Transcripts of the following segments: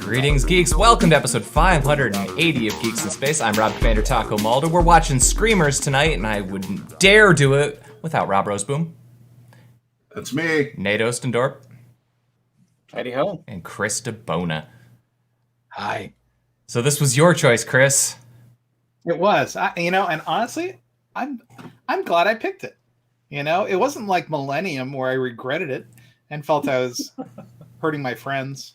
Greetings, geeks. Welcome to episode 580 of Geeks in Space. I'm Rob Commander Taco Mulder. We're watching Screamers tonight, and I wouldn't dare do it without Rob Roseboom. That's me. Nate Ostendorp. Howdy ho. And Chris DeBona. Hi. So this was your choice, Chris. It was. And honestly, I'm glad I picked it. It wasn't like Millennium where I regretted it and felt I was hurting my friends.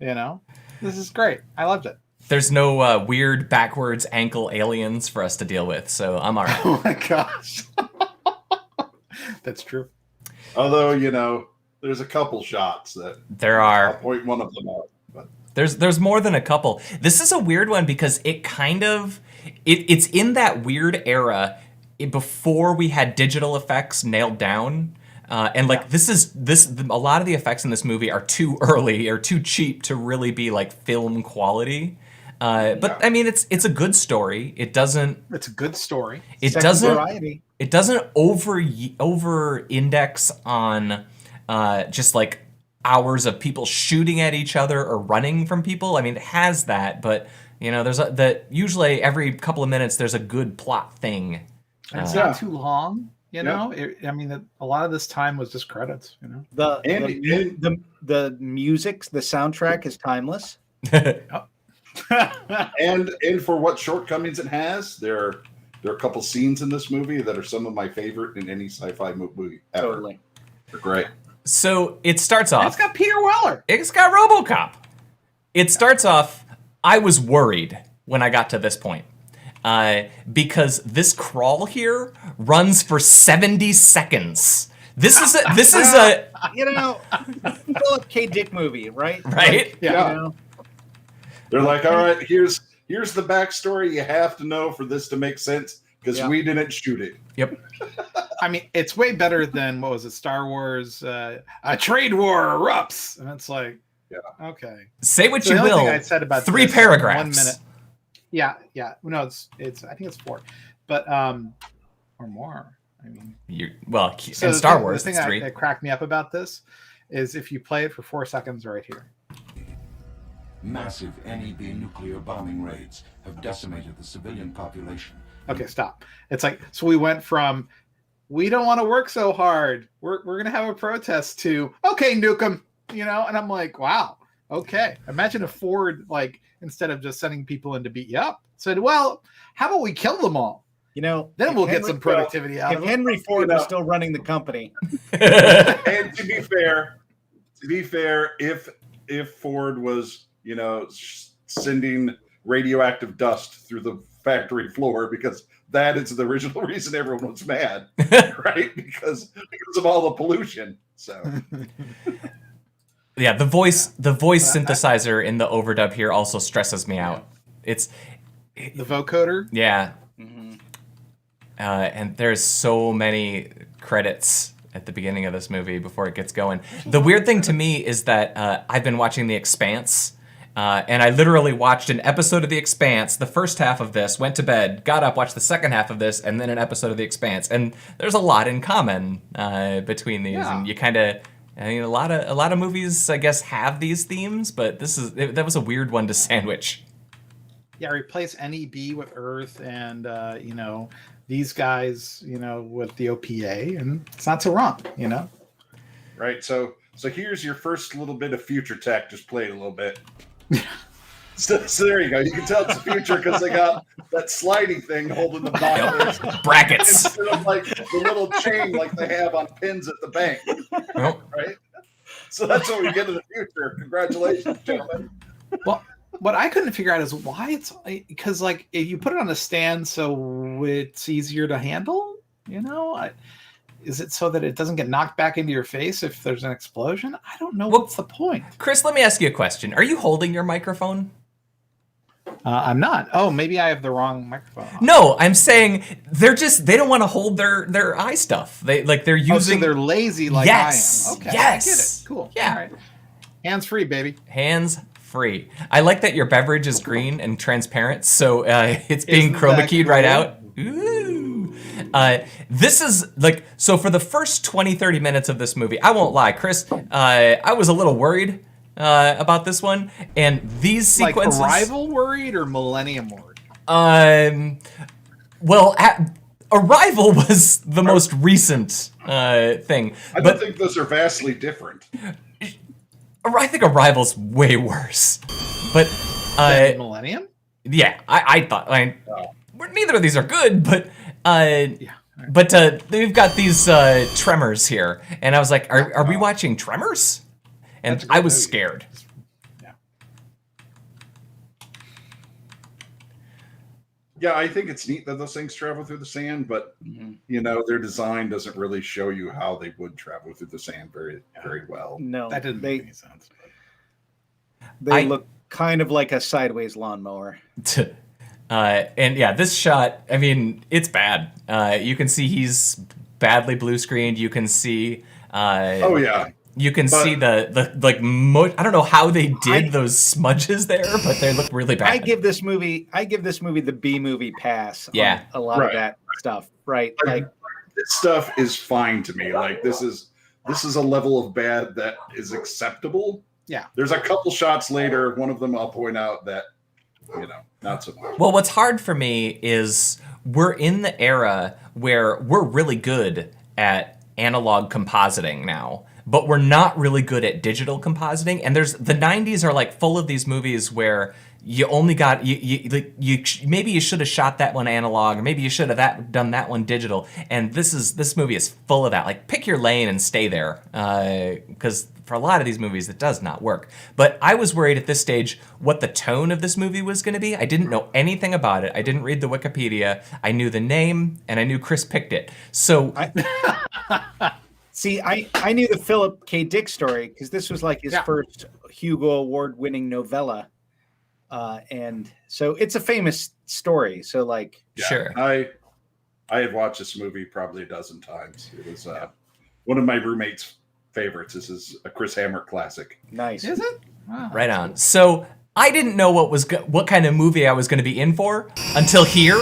This is great. I loved it. There's no weird backwards ankle aliens for us to deal with, so I'm all right. Oh my gosh. That's true. Although, there's a couple shots that there are. I'll point one of them out. But. There's more than a couple. This is a weird one because it kind of it's in that weird era before we had digital effects nailed down. And a lot of the effects in this movie are too early or too cheap to really be like film quality. But I mean, it's a good story. It's a good story. It doesn't over index on just like hours of people shooting at each other or running from people. I mean, it has that, but there's usually every couple of minutes there's a good plot thing. It's not too long. A lot of this time was just credits. The music, the soundtrack is timeless. and for what shortcomings it has, there are a couple scenes in this movie that are some of my favorite in any sci-fi movie ever. Totally, they're great. So it starts off. It's got Peter Weller. It's got RoboCop. It starts off. I was worried when I got to this point. Because this crawl here runs for 70 seconds. This is a Philip K. Dick movie, right? Right? Like, yeah. They're like, all right, here's the backstory you have to know for this to make sense because we didn't shoot it. Yep. I mean, it's way better than what was it? Star Wars, a trade war erupts, and it's like, okay. Say what you will. I said about 3 paragraphs. 1 minute. Yeah. No, it's. I think it's 4, but or more. I mean, in Star Wars, the it's 3. That cracked me up about this is if you play it for 4 seconds right here. Massive NEB nuclear bombing raids have decimated the civilian population. Okay, stop. It's like so we went from we don't want to work so hard. We're gonna have a protest to okay, nuke them. And I'm like, wow. Okay, imagine if Ford instead of just sending people in to beat you up, said, well, how about we kill them all? Then we'll get some productivity out of them. If Henry Ford was still running the company. And to be fair, if Ford was, sending radioactive dust through the factory floor, because that is the original reason everyone was mad, right? Because of all the pollution. So yeah, the voice synthesizer in the overdub here also stresses me out. It's the vocoder. Yeah. Mm-hmm. And there's so many credits at the beginning of this movie before it gets going. The weird thing to me is that I've been watching The Expanse, and I literally watched an episode of The Expanse, the first half of this, went to bed, got up, watched the second half of this, and then an episode of The Expanse. And there's a lot in common between these, and you kind of. I mean, a lot of movies, I guess, have these themes, but that was a weird one to sandwich. Yeah, replace NEB with Earth, and these guys, with the OPA, and it's not so wrong, Right. So here's your first little bit of future tech. Just play it a little bit. So there you go. You can tell it's the future because they got that sliding thing holding the box. Brackets. Instead of the little chain like they have on pins at the bank. Nope. Right? So that's what we get in the future. Congratulations, gentlemen. Well, what I couldn't figure out is why it's because if you put it on a stand so it's easier to handle, is it so that it doesn't get knocked back into your face if there's an explosion? I don't know. What's the point? Chris, let me ask you a question. Are you holding your microphone? I'm not. Oh, maybe I have the wrong microphone on. No, I'm saying they don't want to hold their eye stuff. They're using. So they're lazy yes. I am. Okay. Yes. I get it. Cool. Yeah. All right. Hands free, baby. Hands free. I like that your beverage is green and transparent, so it's being chroma keyed right out. Ooh. This is like, so for the first 20, 30 minutes of this movie, I won't lie, Chris, I was a little worried about this one. And these sequences. Like Arrival worried or Millennium worried? Well, Arrival was the most recent thing. I don't think those are vastly different. I think Arrival's way worse. But Millennium? yeah, I thought neither of these are good, but Yeah. but they've got these Tremors here, and I was like, are we watching Tremors? And I was scared. Yeah, I think it's neat that those things travel through the sand, but you know, their design doesn't really show you how they would travel through the sand very, very well. No, That didn't make any sense. They look kind of like a sideways lawnmower. And yeah, this shot, I mean, it's bad. You can see he's badly blue screened. You can see. Oh yeah. You can see the like. I don't know how they did those smudges there, but they look really bad. I give this movie the B movie pass. Yeah. On a lot of that stuff, right? Like This stuff is fine to me. Like this is a level of bad that is acceptable. Yeah. There's a couple shots later. One of them I'll point out that, you know, not so much. Well, what's hard for me is we're in the era where we're really good at analog compositing now, but we're not really good at digital compositing. And there's the 90s are like full of these movies where you only got maybe you should have shot that one analog, or maybe you should have done that one digital. And this movie is full of that. Like, pick your lane and stay there, because for a lot of these movies it does not work. But I was worried at this stage what the tone of this movie was going to be. I didn't know anything about it. I didn't read the Wikipedia. I knew the name and I knew Chris picked it. So see, I knew the Philip K. Dick story because this was like his first Hugo Award-winning novella. And so it's a famous story. So like, sure. I had watched this movie probably a dozen times. It was one of my roommate's favorites. This is a Chris Hammer classic. Nice. Is it? Wow. Right on. So I didn't know what kind of movie I was going to be in for until here.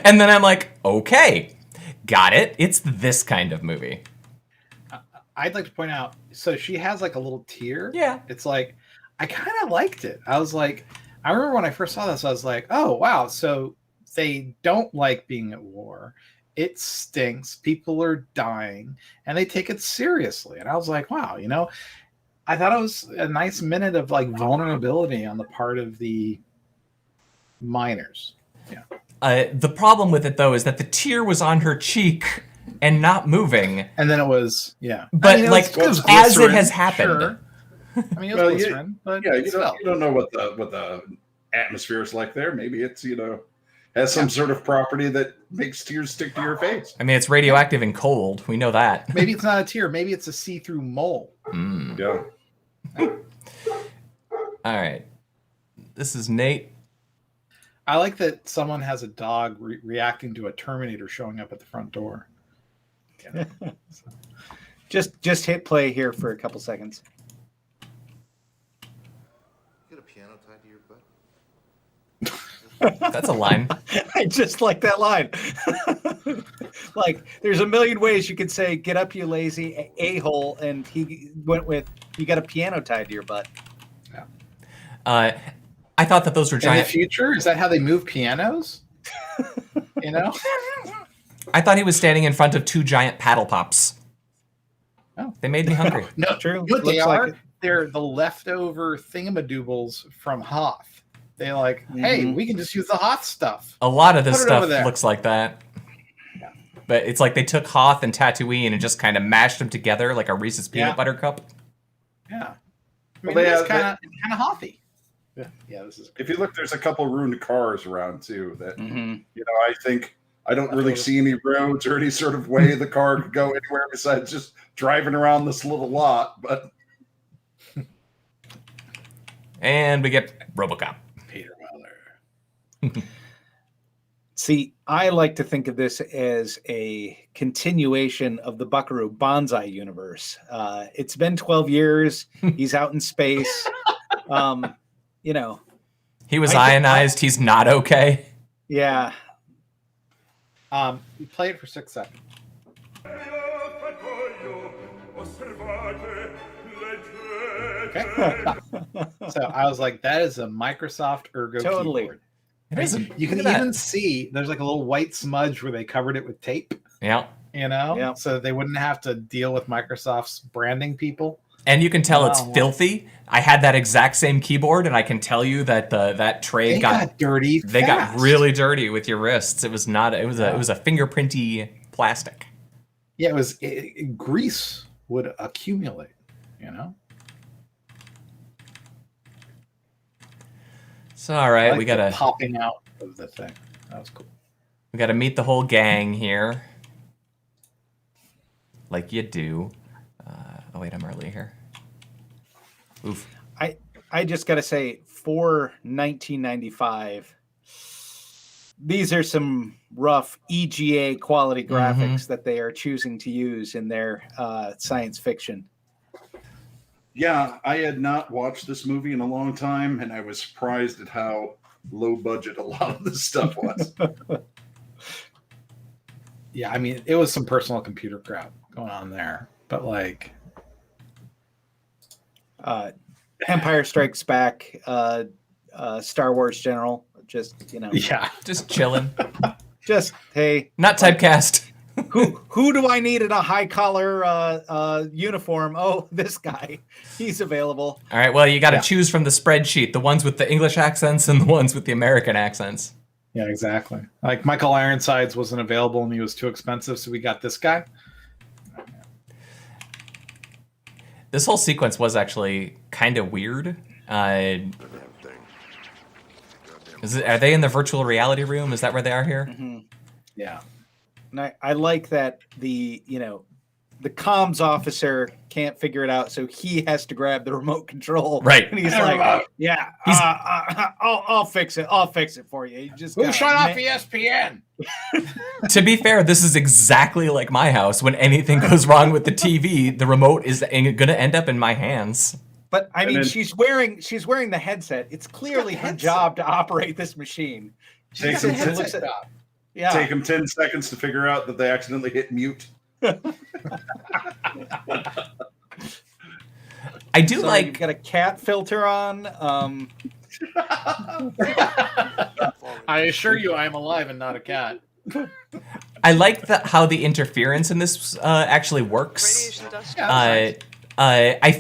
And then I'm like, okay, got it. It's this kind of movie. I'd like to point out, so she has like a little tear. Yeah. It's like, I kind of liked it. I was like, I remember when I first saw this, I was like, oh, wow. So they don't like being at war. It stinks. People are dying and they take it seriously. And I was like, wow, you know, I thought it was a nice minute of like vulnerability on the part of the miners. Yeah. The problem with it, though, is that the tear was on her cheek and not moving. And then it was, yeah. But I mean, like, it was as it glycerin, has happened. sure. I mean, it was glycerin, but Yeah, you still. don't know what the atmosphere is like there. Maybe it's, you know, has some sort of property that makes tears stick to your face. I mean, it's radioactive and cold. We know that. Maybe it's not a tear. Maybe it's a see-through mole. Yeah. All right. This is Nate. I like that someone has a dog reacting to a Terminator showing up at the front door. Yeah. Just hit play here for a couple seconds. Get a piano tied to your butt. That's a line. I just like that line. Like, there's a million ways you could say, get up, you lazy a-hole, and he went with, you got a piano tied to your butt. I thought that those were In the giant. future, is that how they move pianos? You know? I thought he was standing in front of two giant paddle pops. Oh. They made me hungry. No, True. You know what they Looks like are? it. They're the leftover thingamadoobles from Hoth. They're like, hey, we can just use the Hoth stuff. A lot of this Put it stuff over there. looks like that. But it's like they took Hoth and Tatooine and just kind of mashed them together like a Reese's peanut butter cup. Yeah. I mean, Well, they it's have- kind of Hothy. Yeah, this is. If you look, there's a couple ruined cars around too that, Mm-hmm. you know, I don't really see any roads or any sort of way the car could go anywhere besides just driving around this little lot. But And we get RoboCop. Peter Weller. See, I like to think of this as a continuation of the Buckaroo Banzai universe. It's been 12 years. He's out in space. You know, He was ionized. He's not okay. Yeah. You play it for 6 seconds. Okay. So I was like, that is a Microsoft Ergo keyboard. It isn't. You can even see there's like a little white smudge where they covered it with tape. Yeah. You know, so they wouldn't have to deal with Microsoft's branding people. And you can tell it's filthy. I had that exact same keyboard, and I can tell you that that tray got dirty. They got really dirty with your wrists. It was not. It was a fingerprinty plastic. Yeah, grease would accumulate. You know. So all right, like we gotta popping out of the thing. That was cool. We gotta meet the whole gang here, like you do. Oh wait, I'm early here. Oof. I just gotta say, for 1995, these are some rough EGA quality graphics that they are choosing to use in their science fiction. Yeah, I had not watched this movie in a long time, and I was surprised at how low budget a lot of this stuff was. Yeah, I mean, it was some personal computer crap going on there, but like Empire Strikes Back, Star Wars General, just just chilling. Just hey, not typecast. Who do I need in a high collar uniform? Oh, this guy, he's available. All right, well, you got to choose from the spreadsheet, the ones with the English accents and the ones with the American accents. Yeah, exactly. Like Michael Ironsides wasn't available and he was too expensive, so we got this guy. This whole sequence was actually kind of weird. Are they in the virtual reality room? Is that where they are here? Mm-hmm. Yeah. And I like that the comms officer can't figure it out, so he has to grab the remote control. Right. And he's like, I'll fix it. I'll fix it for you. You just shut off ESPN? To be fair, this is exactly like my house. When anything goes wrong with the TV, the remote is going to end up in my hands. But I mean, she's wearing the headset. It's clearly her job to operate this machine. Take him 10 seconds to figure out that they accidentally hit mute. I do like. You've got a cat filter on. I assure you, I am alive and not a cat. I like how the interference in this actually works. I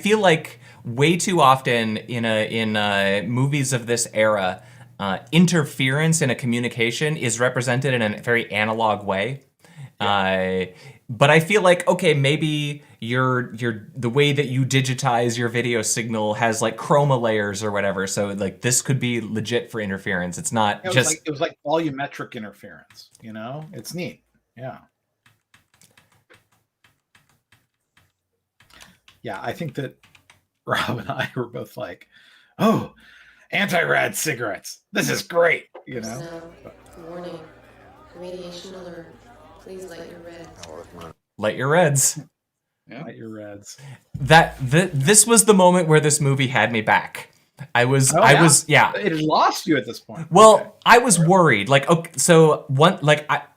feel like way too often in movies of this era, interference in a communication is represented in a very analog way. But I feel like, okay, maybe the way that you digitize your video signal has like chroma layers or whatever. So like this could be legit for interference. It's not it was like volumetric interference, you know? It's neat. Yeah. Yeah, I think that Rob and I were both like, oh, anti-rad cigarettes. This is great, you know? Warning. Radiation alert. Please light your reds. Light your reds. Yeah. Light your reds. This was the moment where this movie had me back. It had lost you at this point. Well, okay. I was worried. Like, okay, so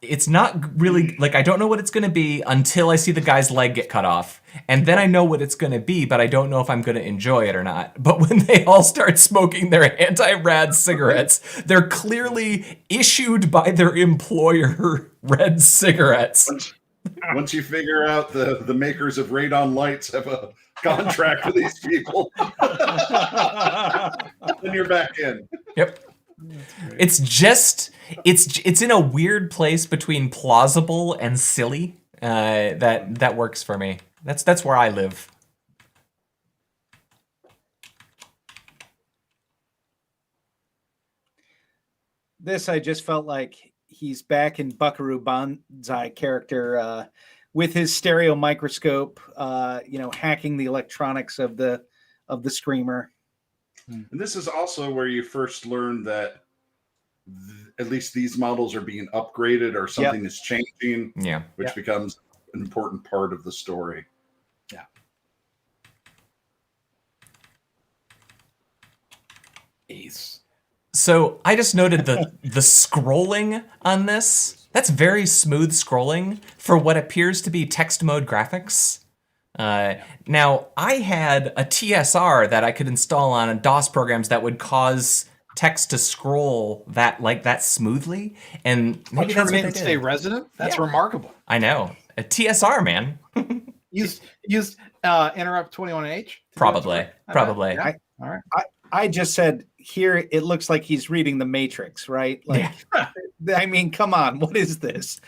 it's not really like I don't know what it's going to be until I see the guy's leg get cut off, and then I know what it's going to be, but I don't know if I'm going to enjoy it or not. But when they all start smoking their anti-rad cigarettes, they're clearly issued by their employer red cigarettes. Once you figure out the makers of radon lights have a contract with these people, then you're back in. Yep. It's in a weird place between plausible and silly. That works for me. That's where I live. This I just felt like he's back in Buckaroo Banzai character with his stereo microscope, hacking the electronics of the screamer. And this is also where you first learn that at least these models are being upgraded or something is changing, which becomes an important part of the story. Yeah. Ace. So I just noted the scrolling on this. That's very smooth scrolling for what appears to be text mode graphics. Now, I had a TSR that I could install on DOS programs that would cause text to scroll that smoothly, and maybe that's what they did. Stay resident. That's remarkable. I know, a TSR, man. Used interrupt 21H. Probably. Yeah. All right. I just said here it looks like he's reading The Matrix, right? Like, I mean, come on, what is this?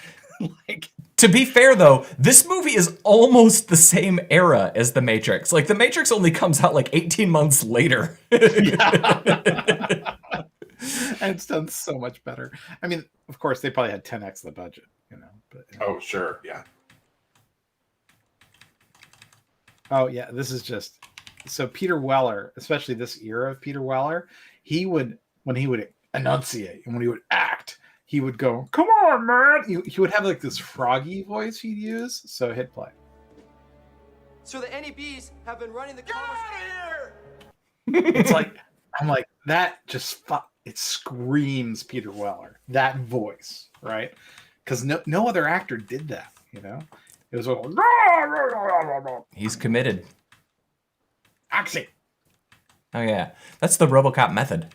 Like, to be fair though, this movie is almost the same era as The Matrix. Like The Matrix only comes out like 18 months later. And it's done so much better. I mean, of course, they probably had 10x the budget, But, Oh, sure, yeah. Oh yeah, this is just so Peter Weller, especially this era of Peter Weller, when he would enunciate and when he would act, he would go, "Come on, man!" He would have like this froggy voice he'd use. So hit play. So the NEBs have been running the Get out of here! It's like I'm like that. Just it screams Peter Weller, that voice, right? Because no other actor did that. It was all. He's committed. Action. Oh yeah, that's the RoboCop method.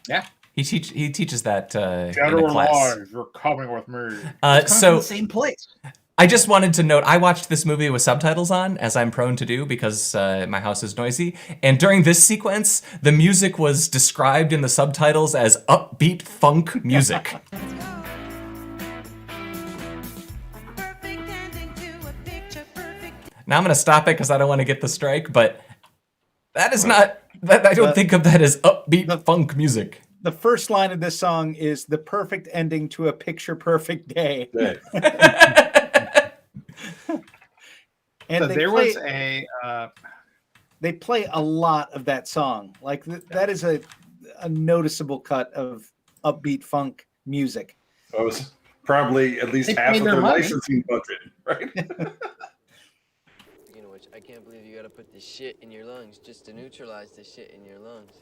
Yeah. He teaches that in a General class. Lars, you're coming with me. So the same place. I just wanted to note, I watched this movie with subtitles on, as I'm prone to do because my house is noisy. And during this sequence, the music was described in the subtitles as upbeat funk music. Now I'm going to stop it because I don't want to get the strike, but that is not, I don't think of that as upbeat funk music. The first line of this song is the perfect ending to a picture perfect day. And so they play a lot of that song. Like that is a noticeable cut of upbeat funk music. That was probably at least half of their licensing budget, right? I can't believe you gotta put the shit in your lungs just to neutralize the shit in your lungs.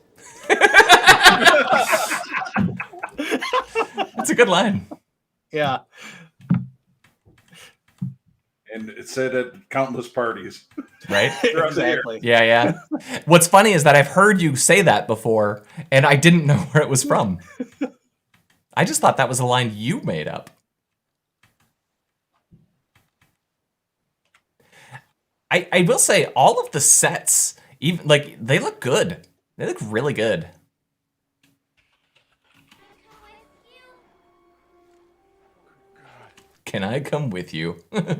That's a good line. Yeah. And it said at countless parties. Right? Exactly. Yeah. What's funny is that I've heard you say that before, and I didn't know where it was from. I just thought that was a line you made up. I will say all of the sets, even like they look good. They look really good. Can I come with you? Yeah.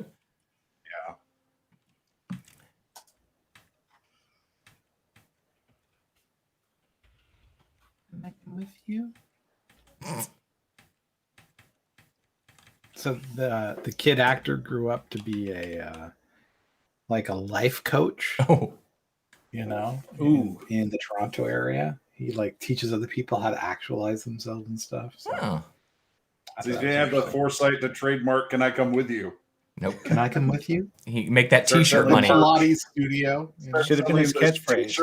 Can I come with you? So the kid actor grew up to be a life coach. Oh, in the Toronto area. He teaches other people how to actualize themselves and stuff. So He didn't have the foresight to trademark "Can I come with you?" Nope. Can I come with you? He make that T-shirt money. Pilates studio. Should have been his catchphrase.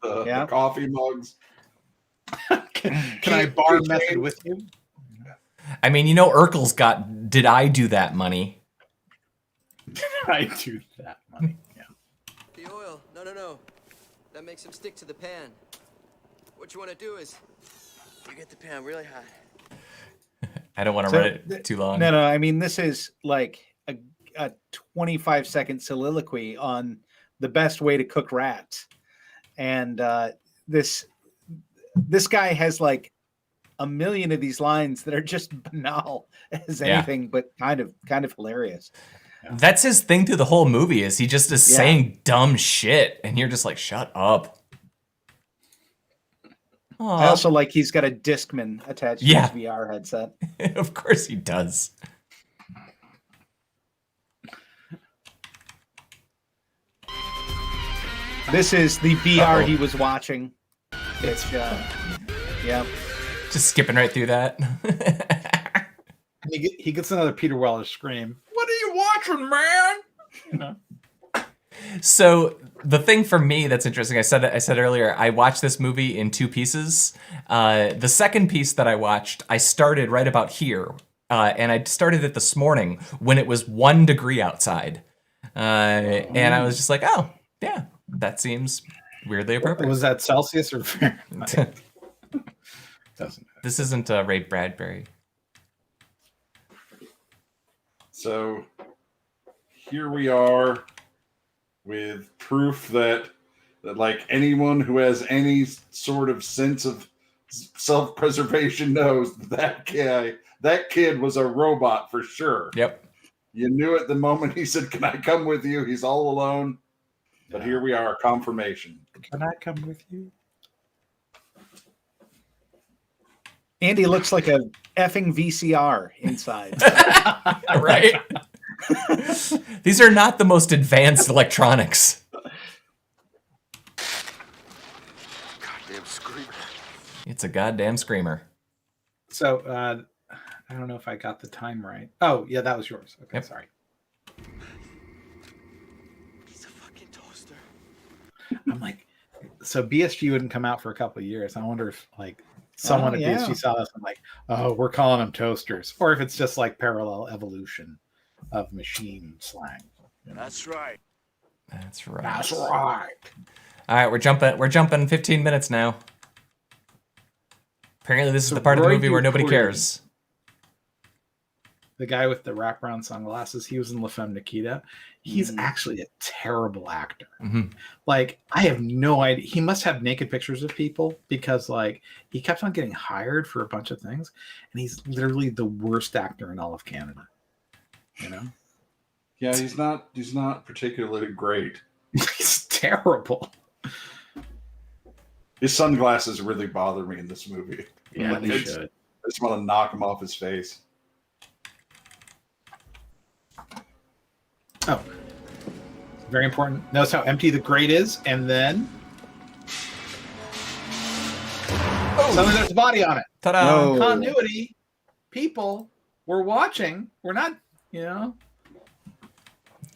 The coffee mugs. Can I bar method with you? I mean, Urkel's got "Did I do that" money. I do that money. Yeah. The oil, no. That makes him stick to the pan. What you want to do is you get the pan really hot. I don't want to run it too long. No. I mean, this is like a 25-second soliloquy on the best way to cook rats, and this guy has like a million of these lines that are just banal as anything, but kind of hilarious. That's his thing through the whole movie is he just is saying dumb shit, and you're just like, shut up. Aww. I also like he's got a Discman attached to his VR headset. Of course he does. This is the VR he was watching. It's Just skipping right through that. He gets another Peter Weller scream. What are you watching, man? So the thing for me that's interesting, I said earlier, I watched this movie in 2 pieces. The second piece that I watched, I started right about here, and I started it this morning when it was 1 degree outside, and I was just like, oh yeah, that seems weirdly appropriate. Was that Celsius or Fahrenheit? Doesn't matter. This isn't Ray Bradbury. So here we are with proof that like anyone who has any sort of sense of self-preservation knows that kid was a robot for sure. Yep. You knew it the moment he said, "Can I come with you?" He's all alone. But here we are, confirmation. Can I come with you? Andy looks like a effing VCR inside. Right? These are not the most advanced electronics. Goddamn screamer. It's a goddamn screamer. So, I don't know if I got the time right. Oh, yeah, that was yours. Okay, Yep. sorry. He's a fucking toaster. I'm like, so BSG wouldn't come out for a couple of years. I wonder if like someone at BSG saw this and like, oh, we're calling them toasters, or if it's just like parallel evolution of machine slang. You know? That's right. That's right. That's right. All right, we're jumping 15 minutes now. Apparently, this is So the part of the Roy movie where nobody Dupree, cares. The guy with the wraparound sunglasses, he was in La Femme Nikita. He's actually a terrible actor. Mhm. Like, I have no idea. He must have naked pictures of people because, like, he kept on getting hired for a bunch of things, and he's literally the worst actor in all of Canada. You know? Yeah, he's not particularly great. He's terrible. His sunglasses really bother me in this movie. Yeah, they It's- should. I just want to knock him off his face. Oh, very important. Notice how empty the grate is, and then suddenly there's a body on it. Ta-da! Whoa. Continuity. People, we're watching. We're not, you know.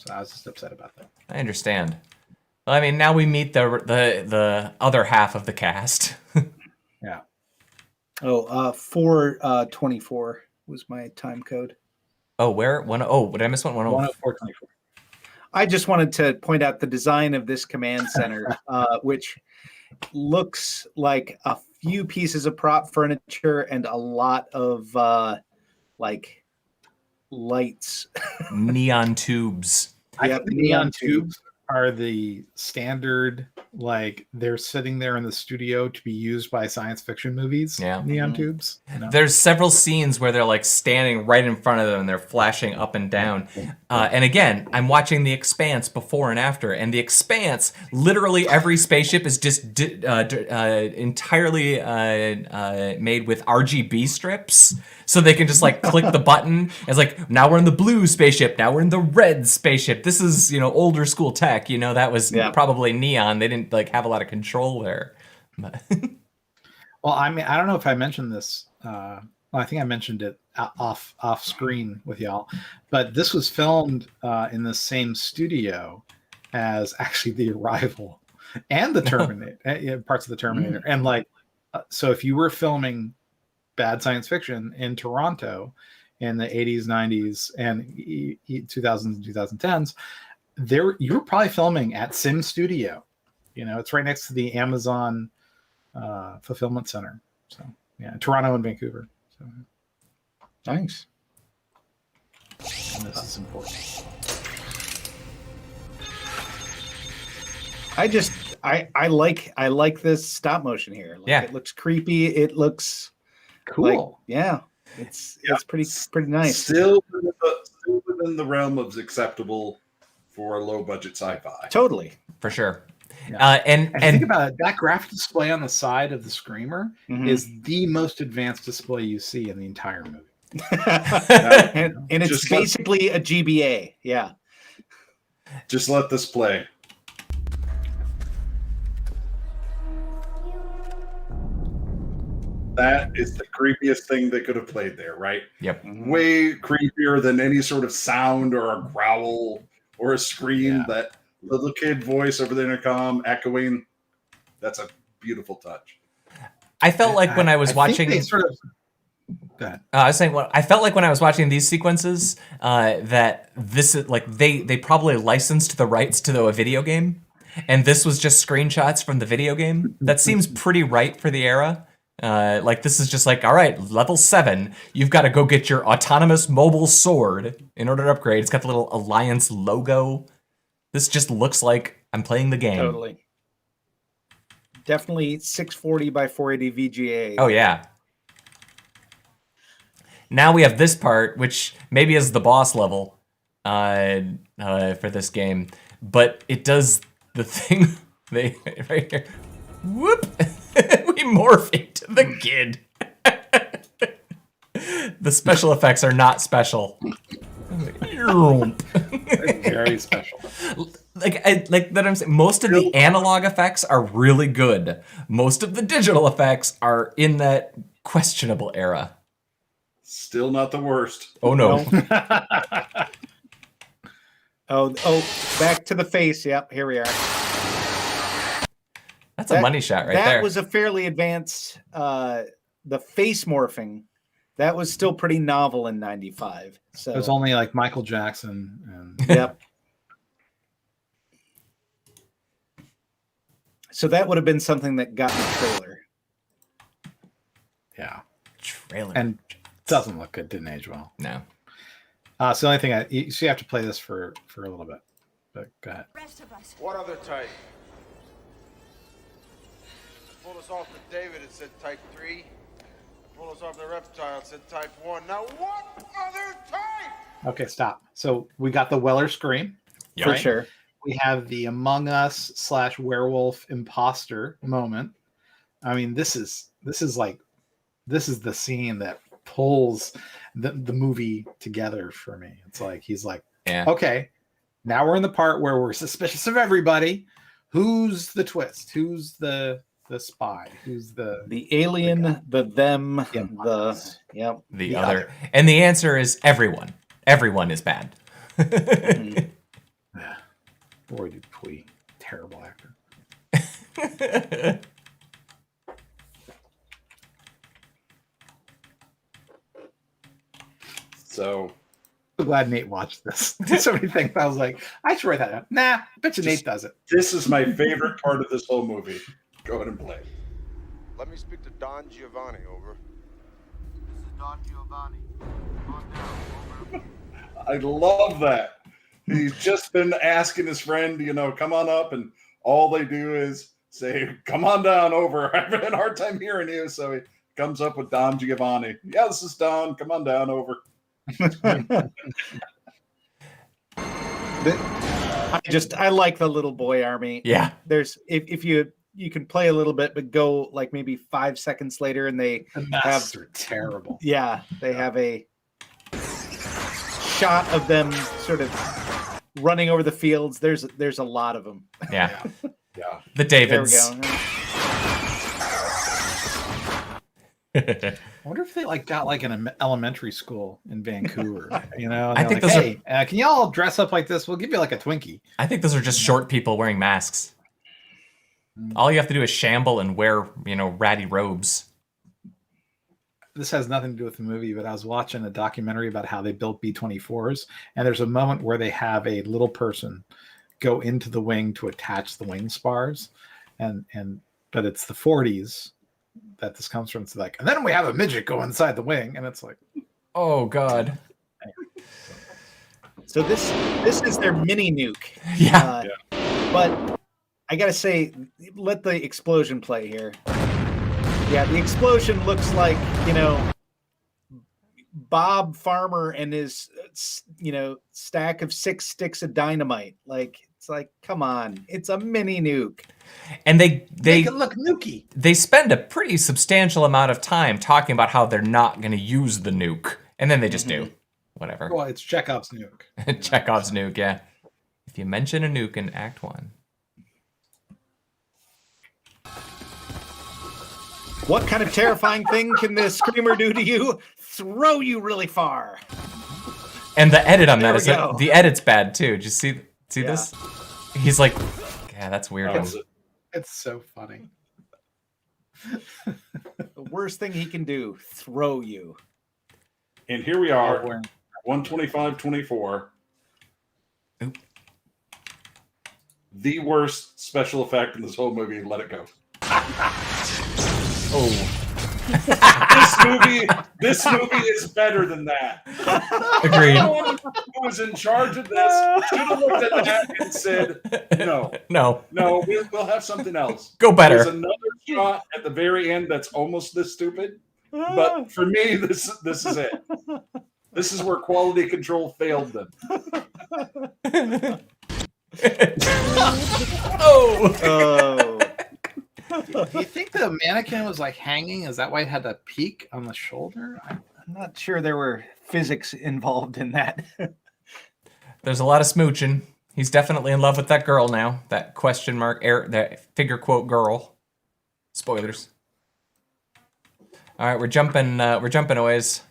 So I was just upset about that. I understand. Well, I mean, now we meet the other half of the cast. Yeah. 424 was my time code. Oh, where? Did I miss one? 104.24. I just wanted to point out the design of this command center, which looks like a few pieces of prop furniture and a lot of like lights. Neon tubes. I Yep, think the neon tubes are the standard, like they're sitting there in the studio to be used by science fiction movies. Yeah. Neon tubes. You know? There's several scenes where they're like standing right in front of them and they're flashing up and down. And again, I'm watching The Expanse before and after, and The Expanse, literally every spaceship is just entirely made with RGB strips, so they can just like click the button. It's like, now we're in the blue spaceship, now we're in the red spaceship. This is, older school tech. That was probably neon. They didn't like have a lot of control there. But Well, I mean, I don't know if I mentioned this. Well, I think I mentioned it off screen with y'all, but this was filmed in the same studio as actually The Arrival and the Terminator, parts of the Terminator, and like, so if you were filming bad science fiction in Toronto in the 80s, 90s, and 2000s and 2010s, you were probably filming at Sim Studio. It's right next to the Amazon fulfillment center. So yeah, Toronto and Vancouver. So Nice. and this is important. I like this stop motion here. Like, Yeah. It looks creepy. It looks Cool. It's pretty nice. Still within the realm of acceptable for a low budget sci-fi. Totally. for sure. Yeah. And think about it. That graphic display on the side of the Screamer Mhm. is the most advanced display you see in the entire movie. and it's Just let- basically a GBA. Yeah. Just let this play. That is the creepiest thing they could have played there, right? Yep. Way creepier than any sort of sound or a growl or a scream Yeah. that little kid voice over the intercom echoing. That's a beautiful touch. I felt like when I was watching. Go ahead. I was saying, I felt like when I was watching these sequences, that this is like they probably licensed the rights to a video game, and this was just screenshots from the video game. That seems pretty right for the era. Like this is just like, all right, level 7, you've got to go get your autonomous mobile sword in order to upgrade. It's got the little Alliance logo. This just looks like I'm playing the game. Totally. Definitely 640 by 480 VGA. Oh yeah. Now we have this part, which maybe is the boss level for this game, but it does the thing right here. Whoop! We morph into the kid. The special effects are not special. Very special. Like that I'm saying, most of the analog effects are really good. Most of the digital effects are in that questionable era. Still not the worst. Oh no. Oh, back to the face. Yep, here we are. That's a money shot right there. That was a fairly advanced, the face morphing. That was still pretty novel in 95. So it was only like Michael Jackson. And yep. So that would have been something that got in the trailer. Yeah. Trailer. And doesn't look good. Didn't age well. No. So the only thing you have to play this for a little bit. But go ahead. What other type? Pull us off the David, it said type 3. Pull us off the reptile, it said type 1. Now what other type? Okay, stop. So we got the Weller scream. For sure. We have the Among Us / werewolf imposter moment. I mean, this is the scene that pulls the movie together for me. It's like he's like, okay, now we're in the part where we're suspicious of everybody. Who's the twist? Who's the spy? Who's the alien, the them, the other. And the answer is everyone. Everyone is bad. Roy Dupuis, terrible actor. So I'm glad Nate watched this. There's so many things I was like, I should write that down. Nah, I bet you Nate does it. This is my favorite part of this whole movie. Go ahead and play. Let me speak to Don Giovanni, over. This is Don Giovanni. Come on down, over. I love that. He's just been asking his friend, come on up, and all they do is say, come on down, over. I'm having a hard time hearing you. So he comes up with Don Giovanni. Yeah, this is Don. Come on down, over. I like the little boy army. Yeah. There's if you can play a little bit, but go like maybe 5 seconds later, and they masks are terrible. Yeah, they have a shot of them sort of running over the fields. There's a lot of them. Yeah. Yeah. The Davids. There we go. I wonder if they got like an elementary school in Vancouver, I think those can y'all dress up like this? We'll give you like a Twinkie. I think those are just short people wearing masks. All you have to do is shamble and wear, ratty robes. This has nothing to do with the movie, but I was watching a documentary about how they built B-24s, and there's a moment where they have a little person go into the wing to attach the wing spars, but it's the 40s that this comes from. It's like, and then we have a midget go inside the wing, and it's like, oh god. So this is their mini nuke. Yeah. But I gotta say, let the explosion play here. Yeah, the explosion looks like, Bob Farmer and his, stack of 6 sticks of dynamite. It's like, come on, it's a mini nuke. And they make it look nukey. They spend a pretty substantial amount of time talking about how they're not going to use the nuke, and then they just do. Whatever. Well, it's Chekhov's nuke. Chekhov's nuke, yeah. If you mention a nuke in Act 1. What kind of terrifying thing can the screamer do to you? Throw you really far. And the edit on that is the edit's bad too. Did you see this? He's like, yeah, that's weird. It's so funny. The worst thing he can do, throw you. And here we are, 125-24. Oop. The worst special effect in this whole movie, let it go. Oh. This movie is better than that. Agreed. Someone who was in charge of this should have looked at that and said, no, we'll have something else. Go better. There's another shot at the very end that's almost this stupid, but for me, this is it. This is where quality control failed them. Oh. Do you think the mannequin was like hanging? Is that why it had a peak on the shoulder? I'm not sure there were physics involved in that. There's a lot of smooching. He's definitely in love with that girl now. That question mark, that figure quote girl. Spoilers. All right, we're jumping a ways.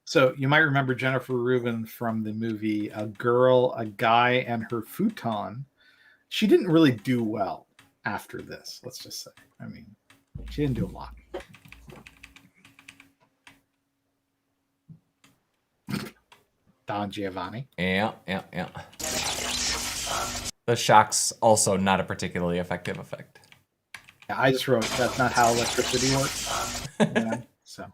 So you might remember Jennifer Rubin from the movie A Girl, a Guy, and Her Futon. She didn't really do well after this, let's just say. I mean, she didn't do a lot. Don Giovanni. Yeah. The shock's also not a particularly effective effect. Yeah, I just wrote that's not how electricity works. So.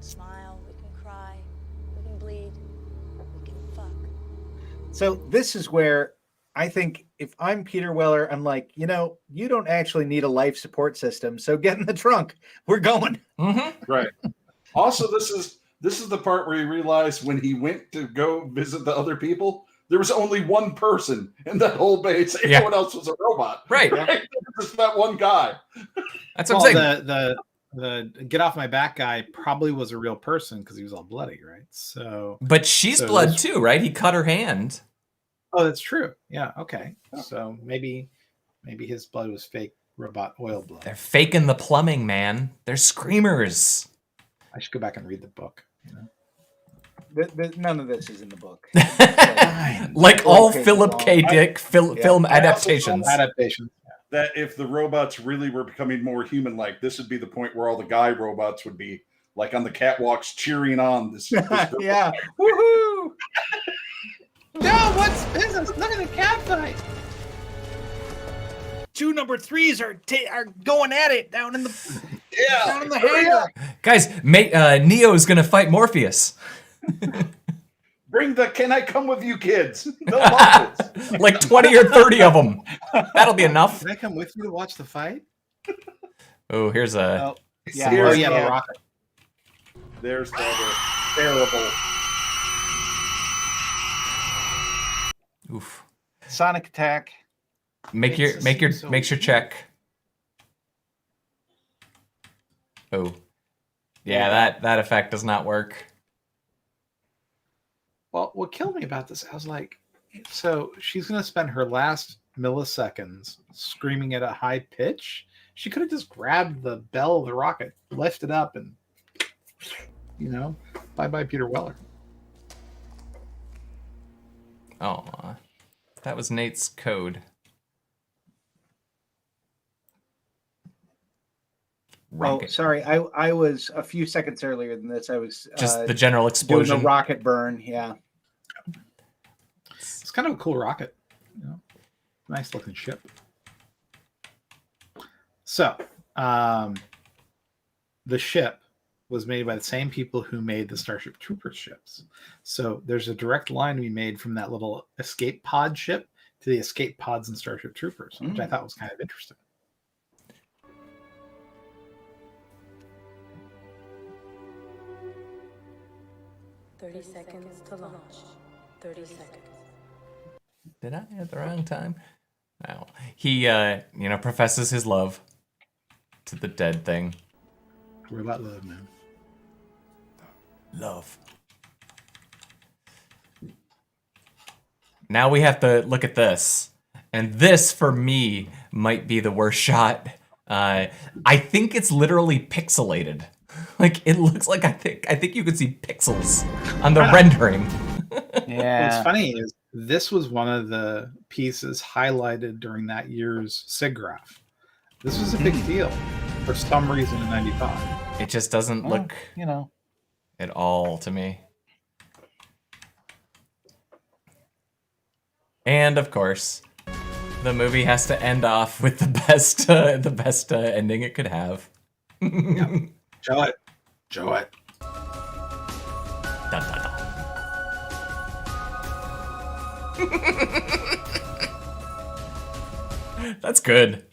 Smile, we can cry, we can bleed, we can fuck. So this is where I think if I'm Peter Weller, I'm like, you don't actually need a life support system, so get in the trunk. We're going. Mm-hmm. Right. Also, this is the part where he realized when he went to go visit the other people, there was only one person in that whole base. Everyone else was a robot. Right. Just that one guy. That's what I'm saying. The get off my back guy probably was a real person because he was all bloody, right? So, but she's blood too, right? He cut her hand. Oh, that's true. Yeah. Okay. So maybe his blood was fake robot oil blood. They're faking the plumbing, man. They're screamers. I should go back and read the book. None of this is in the book. Like all Philip K. Dick film adaptations. That if the robots really were becoming more human-like, this would be the point where all the guy robots would be like on the catwalks cheering on this. Yeah. Woohoo! No, what's business? Look at the cat fight. 2 number 3s are going at it down in the hangar. Guys, Neo's gonna fight Morpheus. Bring the "Can I come with you" kids. They'll love this. Like 20 or 30 of them. That'll be enough. Can I come with you to watch the fight? Oh, here's a. The rocket. There's the other terrible. Oof. Sonic attack. Make your check. Oh. Yeah, that effect does not work. Well, what killed me about this, I was like, so she's going to spend her last milliseconds screaming at a high pitch. She could have just grabbed the bell of the rocket, lifted up, and, bye-bye Peter Weller. Oh, that was Nate's code. Rocket. Oh, sorry. I was a few seconds earlier than this. I was just the general explosion. Doing the rocket burn. Yeah. It's kind of a cool rocket. Nice looking ship. So, the ship was made by the same people who made the Starship Troopers ships. So there's a direct line to be made from that little escape pod ship to the escape pods in Starship Troopers, which I thought was kind of interesting. "30 seconds to launch. 30 seconds. Did I at the wrong time? No. He, professes his love to the dead thing. We're about love, man. Love. Now we have to look at this. And this, for me, might be the worst shot. I think it's literally pixelated. Like it looks like I think you could see pixels on the rendering. Yeah. What's funny is this was one of the pieces highlighted during that year's SIGGRAPH. This was a big deal for some reason in '95. It just doesn't look, at all to me. And of course, the movie has to end off with the best ending it could have. Show it. Dun, dun, dun. That's good.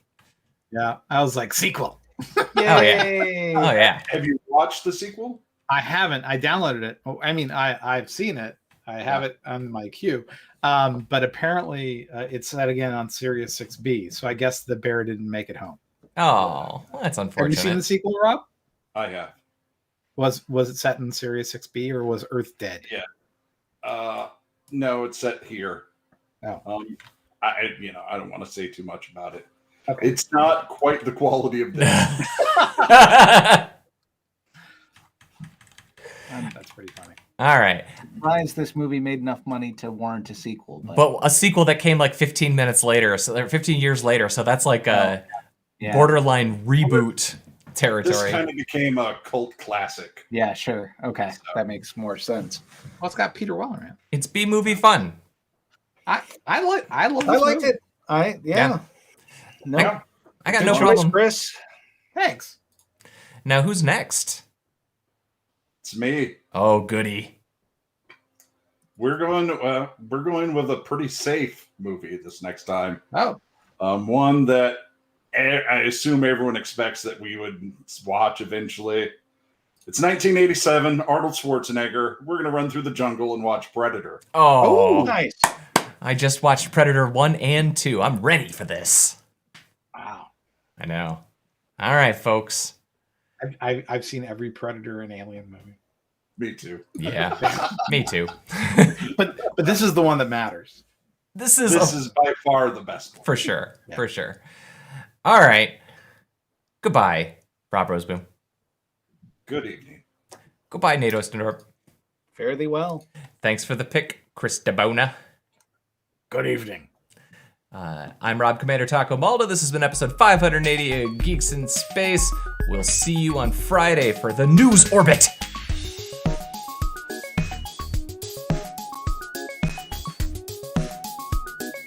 Yeah, I was like, sequel. Oh yeah. Oh yeah. Have you watched the sequel? I haven't. I downloaded it. I mean, I've seen it. I have it on my queue. But apparently it's set again on Sirius 6B. So I guess the bear didn't make it home. Oh, well, that's unfortunate. Have you seen the sequel, Rob? I have. Was it set in Sirius 6B or was Earth dead? Yeah. No, it's set here. Oh. I don't want to say too much about it. Okay. It's not quite the quality of this. That's pretty funny. All right. Surprised this movie made enough money to warrant a sequel. But a sequel that came like 15 minutes later, so 15 years later, so that's like a borderline reboot territory. This kind of became a cult classic. Yeah, sure. Okay, that makes more sense. Well, it's got Peter Weller in it. It's B-movie fun. I liked it. No, I got Good no choice, problem. Chris. Thanks. Now who's next? It's me. Oh, goody. We're going with a pretty safe movie this next time. Oh. One that I assume everyone expects that we would watch eventually. It's 1987, Arnold Schwarzenegger. We're going to run through the jungle and watch Predator. Oh, nice. I just watched Predator 1 and 2. I'm ready for this. Wow. I know. All right, folks. I've seen every Predator and Alien movie. Me too. Yeah, me too. But this is the one that matters. This is by far the best one. For sure. Yeah. For sure. All right. Goodbye, Rob Roseboom. Good evening. Goodbye, Nate Ostendorp. Fare thee well. Thanks for the pick, Chris DeBona. Good evening. I'm Rob Commander Taco Malta. This has been episode 580 of Geeks in Space. We'll see you on Friday for the News Orbit.